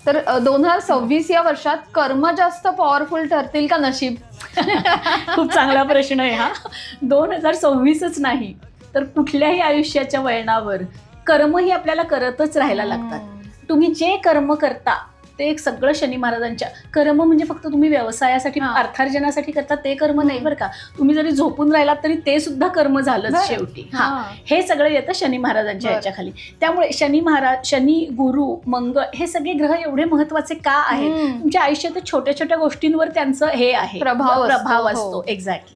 तर 2026 या वर्षात कर्म जास्त पॉवरफुल ठरतील का नशीब? खूप चांगला प्रश्न आहे हा. 2026च नाही तर कुठल्याही आयुष्याच्या वळणावर कर्मही आपल्याला करतच राहायला लागतात. तुम्ही जे कर्म करता ते एक सगळं शनी महाराजांच्या कर्म म्हणजे फक्त तुम्ही व्यवसायासाठी अर्थार्जनासाठी करता ते कर्म नाही बरं का. तुम्ही जरी झोपून राहिलात तरी ते सुद्धा कर्म झालंच शेवटी. हे सगळं येतं शनी महाराजांच्या याच्याखाली. त्यामुळे शनी महाराज, शनी, गुरु, मंगळ हे सगळे ग्रह एवढे महत्वाचे का आहेत? तुमच्या आयुष्यात छोट्या छोट्या गोष्टींवर त्यांचं हे आहे, प्रभाव असतो. एक्झॅक्टली.